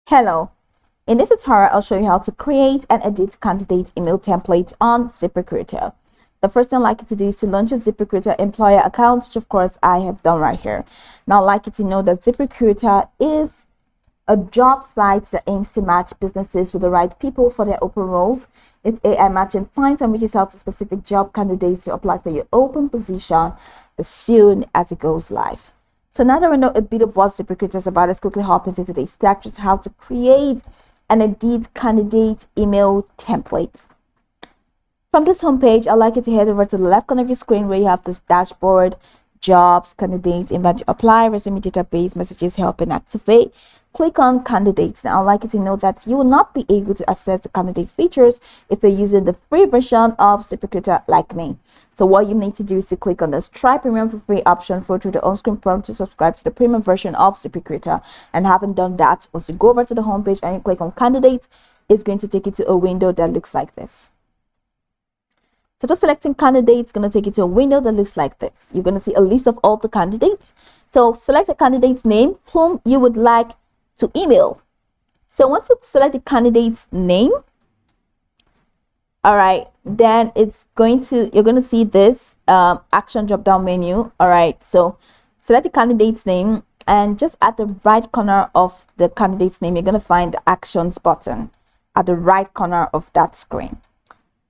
Hello, in this tutorial I'll show you how to create and edit candidate email template on Ziprecruiter. The first thing I'd like you to do is to launch a Ziprecruiter employer account, which of course I have done right here. Now I'd like you to know that Ziprecruiter is a job site that aims to match businesses with the right people for their open roles. It's AI matching finds and reaches out to specific job candidates to apply for your open position as soon as it goes live. So now that we know a bit of what Ziprecruiter is about, let's quickly hop into today's step, just how to create and edit candidate email templates. From this homepage, I'd like you to head over to the left corner of your screen where you have this dashboard, jobs, candidates, invite to apply, resume database, messages, help, and activate. Click on candidates. Now I'd like you to know that you will not be able to access the candidate features if you're using the free version of Ziprecruiter like me. So what you need to do is to click on this try premium for free option, follow through the on-screen prompt to subscribe to the premium version of Ziprecruiter. And having done that, once you go over to the homepage and you click on candidates, it's going to take you to a window that looks like this. So just selecting candidates is going to take you to a window that looks like this. You're going to see a list of all the candidates. So select a candidate's name whom you would like to email. So once you select the candidate's name, all right, then you're going to see this action drop down menu. All right, so select the candidate's name, and just at the right corner of the candidate's name, you're going to find the actions button at the right corner of that screen.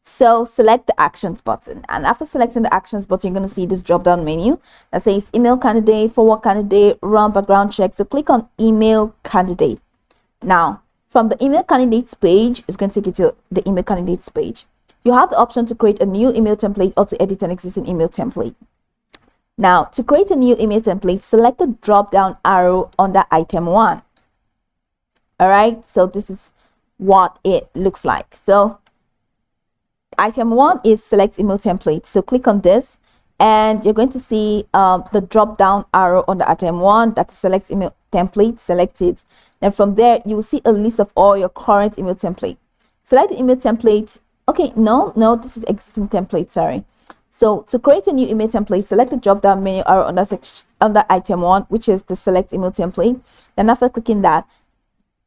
So select the actions button, and after selecting the actions button, you're going to see this drop down menu that says email candidate, forward candidate, run background check. So click on email candidate. Now from the email candidates page, it's going to take you to the email candidates page. You have the option to create a new email template or to edit an existing email template. Now to create a new email template, select the drop down arrow under item 1. All right, so this is what it looks like. So item 1 is select email template. So click on this and you're going to see the drop down arrow under item 1 that's select email template. Select it. Then from there you will see a list of all your current email template. Select the email template. Okay, no, this is existing template, sorry. So to create a new email template, select the drop down menu arrow under item 1, which is the select email template. Then after clicking that,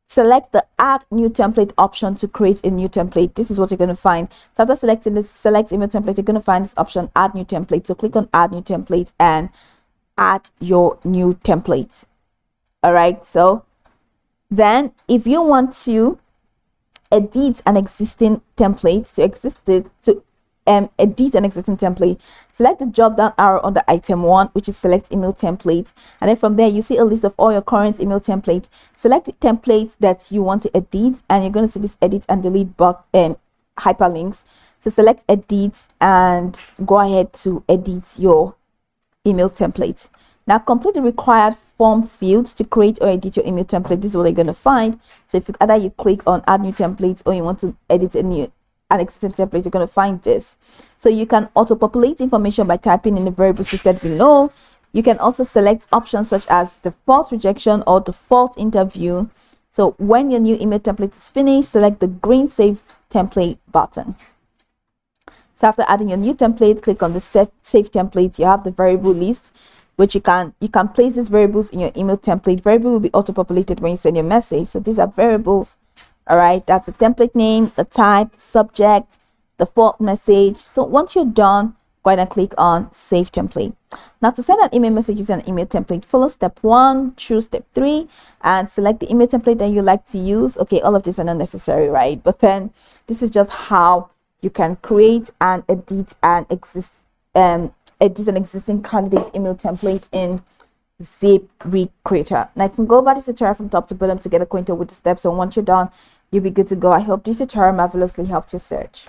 select the add new template option to create a new template. This is what you're going to find. So after selecting this select email template, you're going to find this option add new template. So click on add new template and add your new template. All right, so then if you want to edit an existing template, edit an existing template, select the drop down arrow under item 1, which is select email template, and then from there you see a list of all your current email template. Select the template that you want to edit, and you're going to see this edit and delete hyperlinks. So select edit and go ahead to edit your email template. Now complete the required form fields to create or edit your email template. This is what you're going to find. So if either you click on add new template or you want to edit an existing template, you're going to find this. So you can auto-populate information by typing in the variables listed below. You can also select options such as default rejection or default interview. So when your new email template is finished, select the green save template button. So after adding your new template, click on the save template. You have the variable list, which you can place these variables in your email template. Variable will be auto-populated when you send your message. So these are variables. All right, that's the template name, the type, the subject, the default message. So once you're done, go ahead and click on save template. Now to send an email message using an email template, follow step 1, choose step 3, and select the email template that you like to use. Okay, all of these are not necessary, right? But then this is just how you can create and edit an existing candidate email template in Ziprecruiter. Now you can go over this tutorial from top to bottom to get acquainted with the steps, and once you're done, you'll be good to go. I hope this tutorial marvelously helped your search.